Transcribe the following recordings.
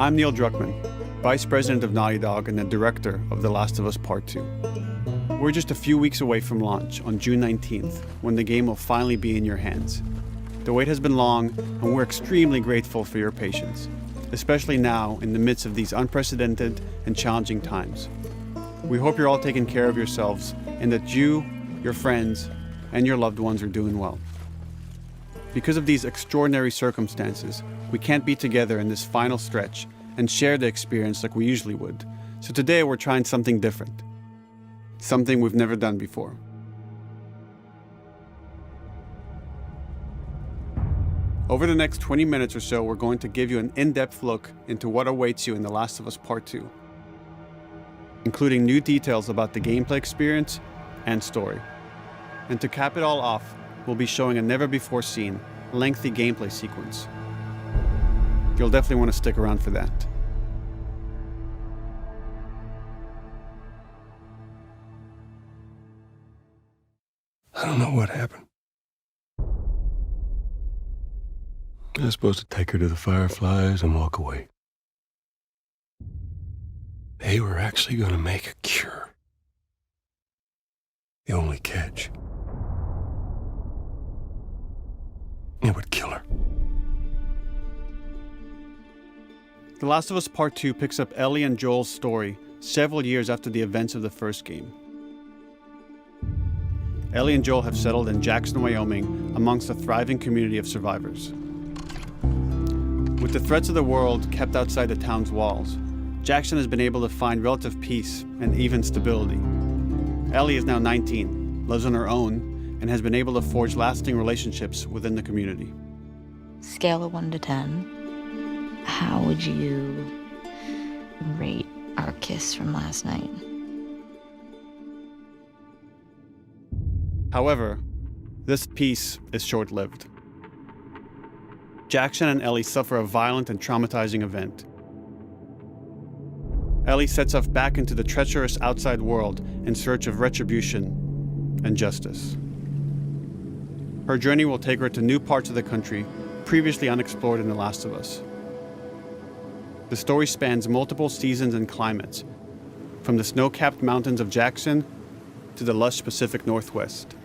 I'm Neil Druckmann, Vice President of Naughty Dog and the Director of The Last of Us Part 2. We're just a few weeks away from launch on June 19th, when the game will finally be in your hands. The wait has been long, and we're extremely grateful for your patience, especially now in the midst of these unprecedented and challenging times. We hope you're all taking care of yourselves and that you, your friends, and your loved ones are doing well. Because of these extraordinary circumstances, we can't be together in this final stretch and share the experience like we usually would. So today we're trying something different. Something we've never done before. Over the next 20 minutes or so, we're going to give you an in-depth look into what awaits you in The Last of Us Part 2, including new details about the gameplay experience and story. And to cap it all off, we'll be showing a never-before-seen, lengthy gameplay sequence. You'll definitely want to stick around for that. I don't know what happened. I was supposed to take her to the Fireflies and walk away. They were actually going to make a cure. The only catch, it would kill her. The Last of Us Part 2 picks up Ellie and Joel's story several years after the events of the first game. Ellie and Joel have settled in Jackson, Wyoming, amongst a thriving community of survivors. With the threats of the world kept outside the town's walls, Jackson has been able to find relative peace and even stability. Ellie is now 19, lives on her own, and has been able to forge lasting relationships within the community. Scale of 1 to 10, how would you rate our kiss from last night? However, this peace is short-lived. Jackson and Ellie suffer a violent and traumatizing event. Ellie sets off back into the treacherous outside world in search of retribution and justice. Her journey will take her to new parts of the country previously unexplored in The Last of Us. The story spans multiple seasons and climates, from the snow-capped mountains of Jackson to the lush Pacific Northwest.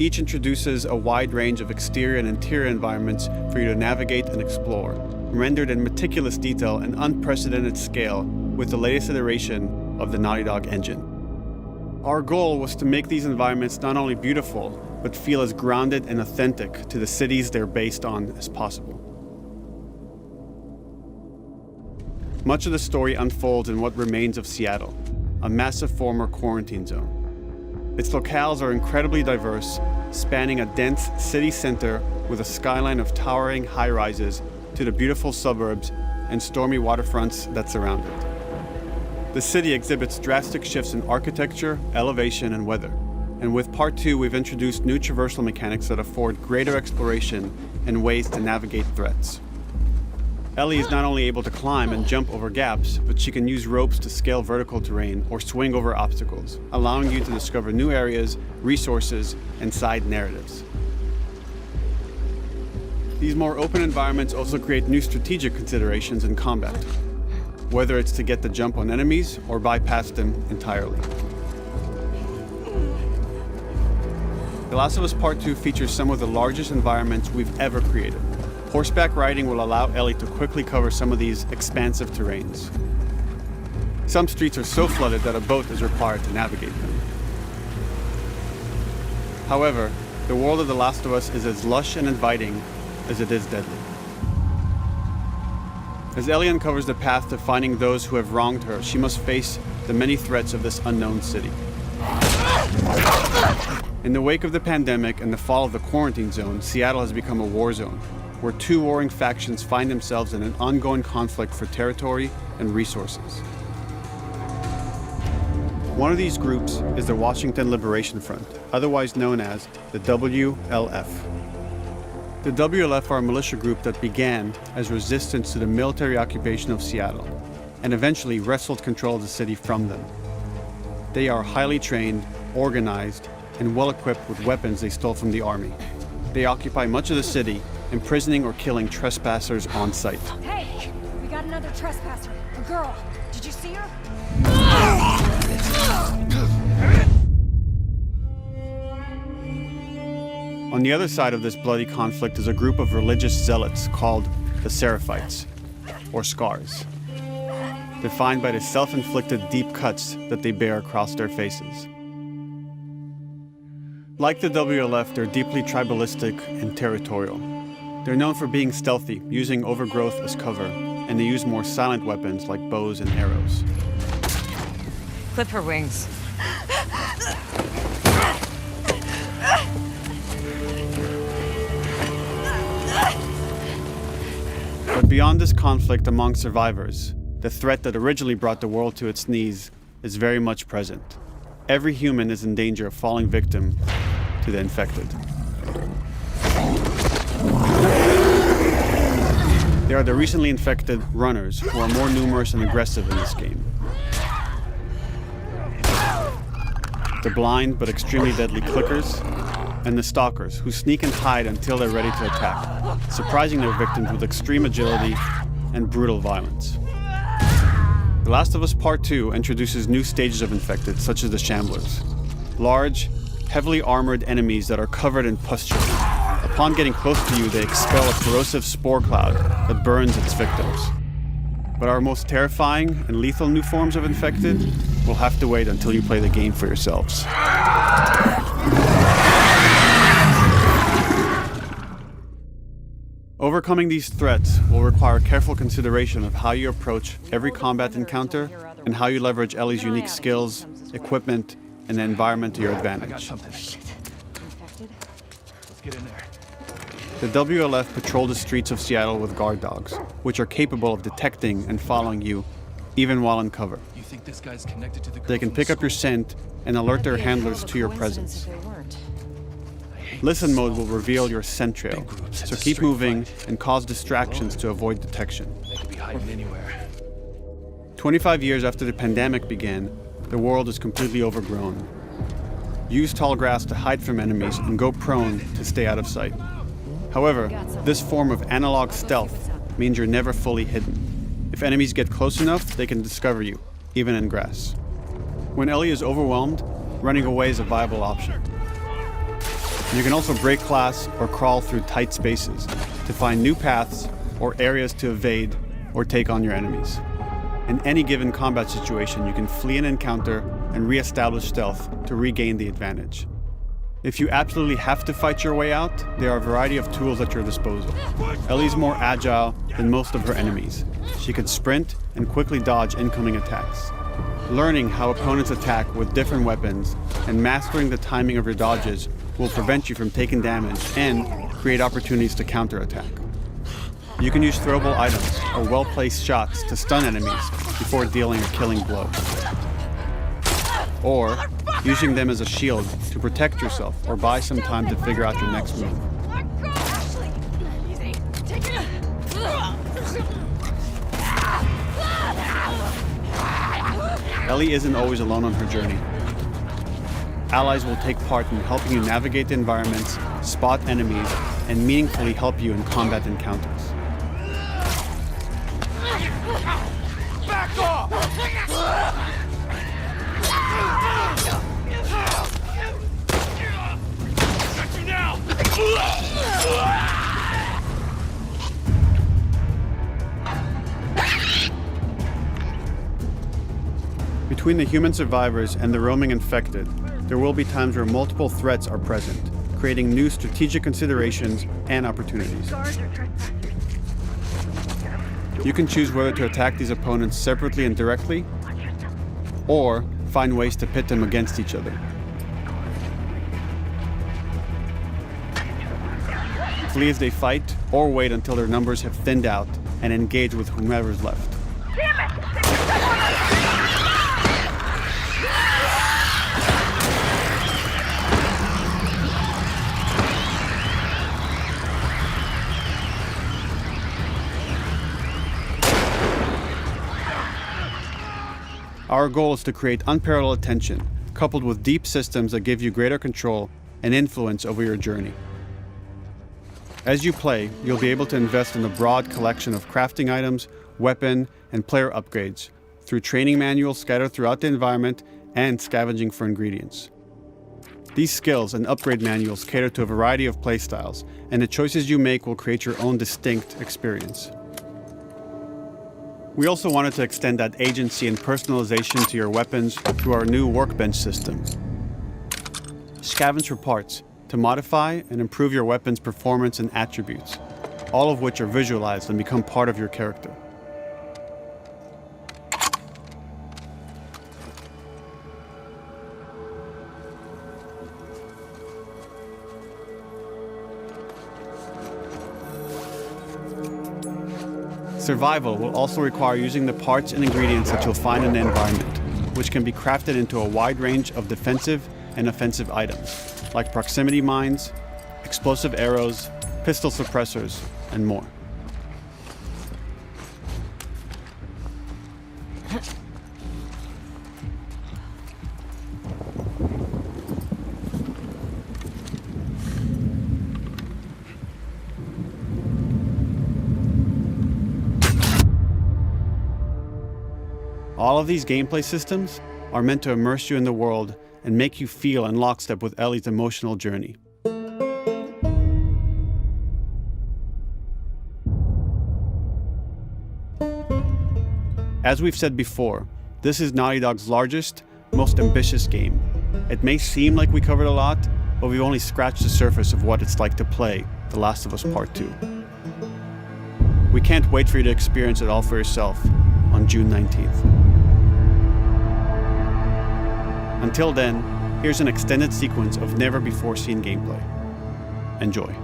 Each introduces a wide range of exterior and interior environments for you to navigate and explore, rendered in meticulous detail and unprecedented scale with the latest iteration of the Naughty Dog engine. Our goal was to make these environments not only beautiful, but feel as grounded and authentic to the cities they're based on as possible. Much of the story unfolds in what remains of Seattle, a massive former quarantine zone. Its locales are incredibly diverse, spanning a dense city center with a skyline of towering high-rises to the beautiful suburbs and stormy waterfronts that surround it. The city exhibits drastic shifts in architecture, elevation, and weather. And with Part 2, we've introduced new traversal mechanics that afford greater exploration and ways to navigate threats. Ellie is not only able to climb and jump over gaps, but she can use ropes to scale vertical terrain or swing over obstacles, allowing you to discover new areas, resources, and side narratives. These more open environments also create new strategic considerations in combat, whether it's to get the jump on enemies or bypass them entirely. The Last of Us Part 2 features some of the largest environments we've ever created. Horseback riding will allow Ellie to quickly cover some of these expansive terrains. Some streets are so flooded that a boat is required to navigate them. However, the world of The Last of Us is as lush and inviting as it is deadly. As Ellie uncovers the path to finding those who have wronged her, she must face the many threats of this unknown city. In the wake of the pandemic and the fall of the quarantine zone, Seattle has become a war zone, where two warring factions find themselves in an ongoing conflict for territory and resources. One of these groups is the Washington Liberation Front, otherwise known as the WLF. The WLF are a militia group that began as resistance to the military occupation of Seattle and eventually wrestled control of the city from them. They are highly trained, organized, and well-equipped with weapons they stole from the army. They occupy much of the city, imprisoning or killing trespassers on sight. Hey, another trespasser. A girl. Did you see her? On the other side of this bloody conflict is a group of religious zealots called the Seraphites, or Scars, defined by the self-inflicted deep cuts that they bear across their faces. Like the WLF, they're deeply tribalistic and territorial. They're known for being stealthy, using overgrowth as cover, and they use more silent weapons like bows and arrows. Clip her wings. But beyond this conflict among survivors, the threat that originally brought the world to its knees is very much present. Every human is in danger of falling victim to the infected. They are the recently infected runners who are more numerous and aggressive in this game. The blind but extremely deadly clickers, and the stalkers who sneak and hide until they're ready to attack, surprising their victims with extreme agility and brutal violence. The Last of Us Part 2 introduces new stages of infected, such as the Shamblers. Large, heavily armored enemies that are covered in pustule. Upon getting close to you, they expel a corrosive spore cloud that burns its victims. But our most terrifying and lethal new forms of infected will have to wait until you play the game for yourselves. Overcoming these threats will require careful consideration of how you approach every combat encounter and how you leverage Ellie's unique skills, equipment, and the environment to your advantage. Let's get in there. The WLF patrol the streets of Seattle with guard dogs, which are capable of detecting and following you, even while in cover. You think this guy's connected to the girl They can from pick up your school? scent and alert their handlers to your presence. Listen mode will reveal your scent trail, so keep moving and cause distractions to avoid detection. They could be hiding anywhere. 25 years after the pandemic began, the world is completely overgrown. Use tall grass to hide from enemies and go prone to stay out of sight. However, this form of analog stealth means you're never fully hidden. If enemies get close enough, they can discover you, even in grass. When Ellie is overwhelmed, running away is a viable option. You can also break glass or crawl through tight spaces to find new paths or areas to evade or take on your enemies. In any given combat situation, you can flee an encounter and re-establish stealth to regain the advantage. If you absolutely have to fight your way out, there are a variety of tools at your disposal. Ellie's more agile than most of her enemies. She can sprint and quickly dodge incoming attacks. Learning how opponents attack with different weapons and mastering the timing of your dodges will prevent you from taking damage and create opportunities to counterattack. You can use throwable items or well-placed shots to stun enemies before dealing a killing blow. Or using them as a shield to protect yourself or buy some time to figure out your next move. Ellie isn't always alone on her journey. Allies will take part in helping you navigate the environments, spot enemies, and meaningfully help you in combat encounters. Back off! Got you now! Between the human survivors and the roaming infected, there will be times where multiple threats are present, creating new strategic considerations and opportunities. You can choose whether to attack these opponents separately and directly, or find ways to pit them against each other. Flee as they fight, or wait until their numbers have thinned out and engage with whomever's left. Our goal is to create unparalleled attention, coupled with deep systems that give you greater control and influence over your journey. As you play, you'll be able to invest in a broad collection of crafting items, weapon, and player upgrades through training manuals scattered throughout the environment and scavenging for ingredients. These skills and upgrade manuals cater to a variety of playstyles, and the choices you make will create your own distinct experience. We also wanted to extend that agency and personalization to your weapons through our new workbench system. Scavenge for parts to modify and improve your weapon's performance and attributes, all of which are visualized and become part of your character. Survival will also require using the parts and ingredients that you'll find in the environment, which can be crafted into a wide range of defensive and offensive items, like proximity mines, explosive arrows, pistol suppressors, and more. All of these gameplay systems are meant to immerse you in the world and make you feel in lockstep with Ellie's emotional journey. As we've said before, this is Naughty Dog's largest, most ambitious game. It may seem like we covered a lot, but we've only scratched the surface of what it's like to play The Last of Us Part 2. We can't wait for you to experience it all for yourself on June 19th. Until then, here's an extended sequence of never-before-seen gameplay. Enjoy.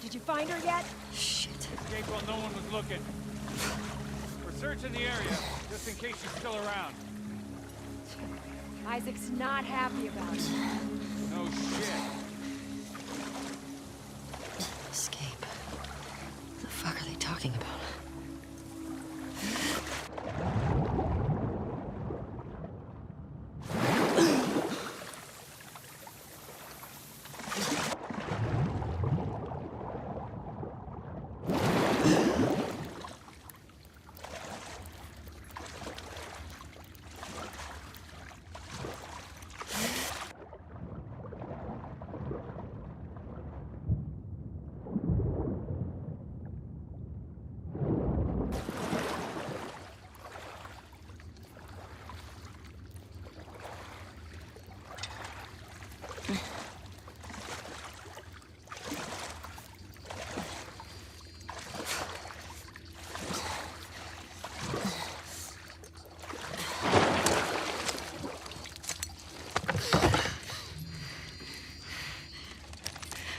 Did you find her yet? Shit. Escape while no one was looking. We're searching the area, just in case she's still around. Isaac's not happy about it. No shit. Escape. What the fuck are they talking about?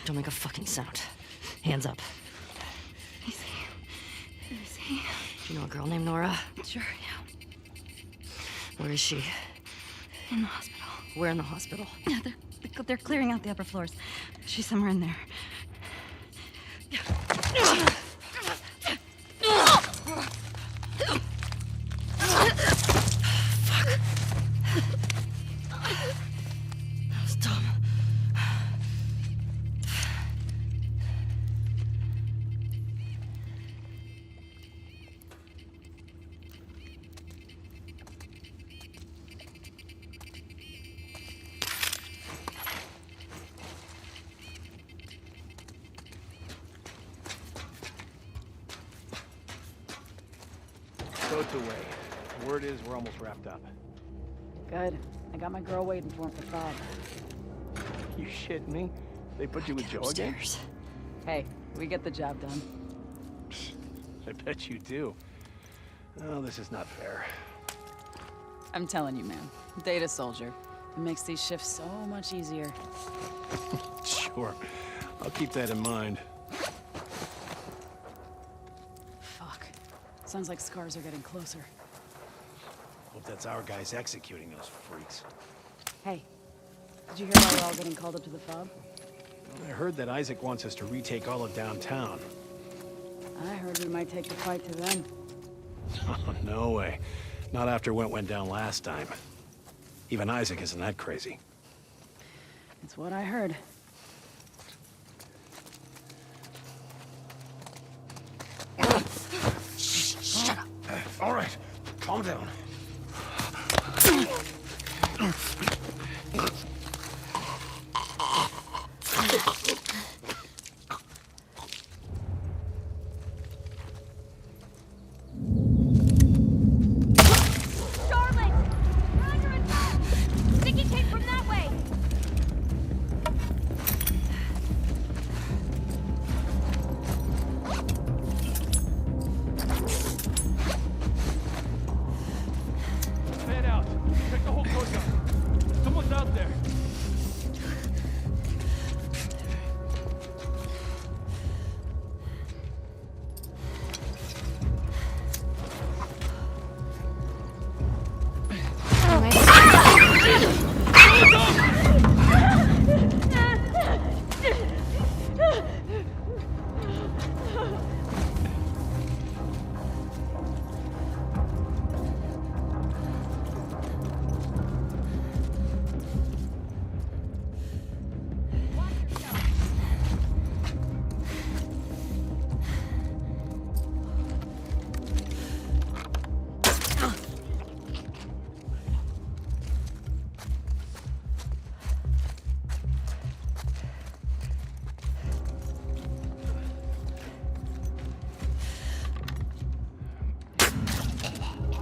Don't make a fucking sound. Hands up. Easy. Easy. Do you know a girl named Nora? Sure, yeah. Where is she? In the hospital. Where in the hospital? Yeah, they're clearing out the upper floors. She's somewhere in there. That was dumb. Boat's away. Word is we're almost wrapped up. Good. I got my girl waiting for him for Bob. You shitting me? They put you with Joe again? Upstairs. Hey, we get the job done. I bet you do. Oh, this is not fair. I'm telling you, man. Data soldier. It makes these shifts so much easier. Sure. I'll keep that in mind. Fuck. Sounds like scars are getting closer. Well, that's our guys executing those freaks. Hey, did you hear why we're all getting called up to the fob? I heard that Isaac wants us to retake all of downtown. I heard we might take the fight to them. Oh, no way. Not after what went down last time. Even Isaac isn't that crazy. It's what I heard. Shut up. All right, calm down. Charlotte! We're under attack! Think he came from that way! Head out. Check the whole courtyard. Someone's out there.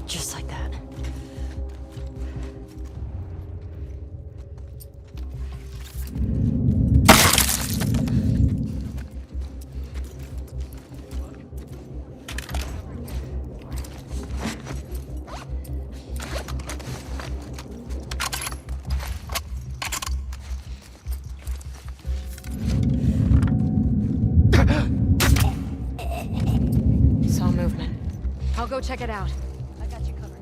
Just like that. Saw movement. I'll go check it out. I got you covered.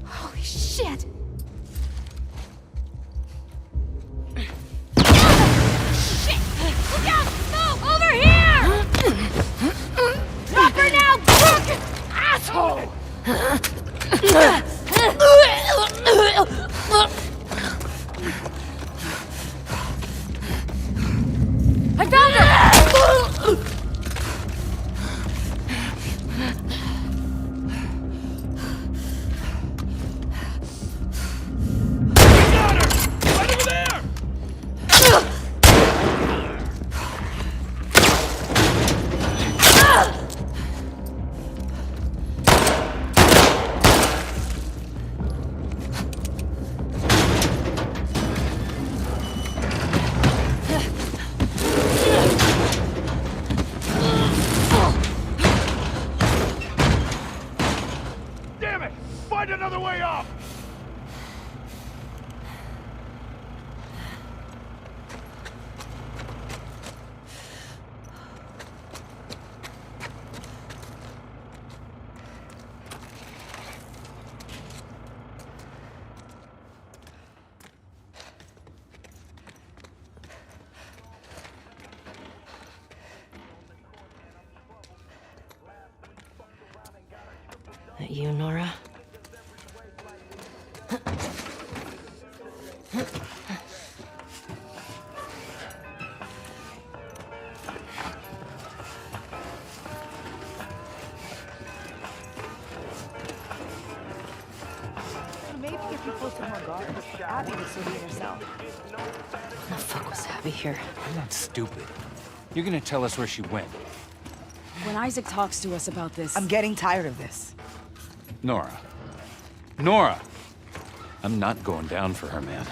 Holy shit! Shit! Look out! No! Over here! Drop her now, crook! Asshole! I found her! Damn it! Find another way off! That you, Nora? Maybe if you posted more guards, Abby would still be herself. What the fuck was Abby here? I'm not stupid. You're gonna tell us where she went. When Isaac talks to us about this... I'm getting tired of this. Nora. Nora! I'm not going down for her, man.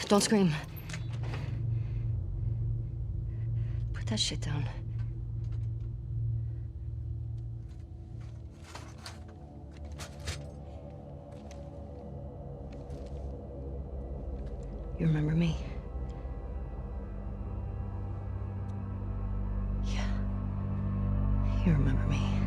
Don't scream. Put that shit down. You remember me? Yeah. You remember me.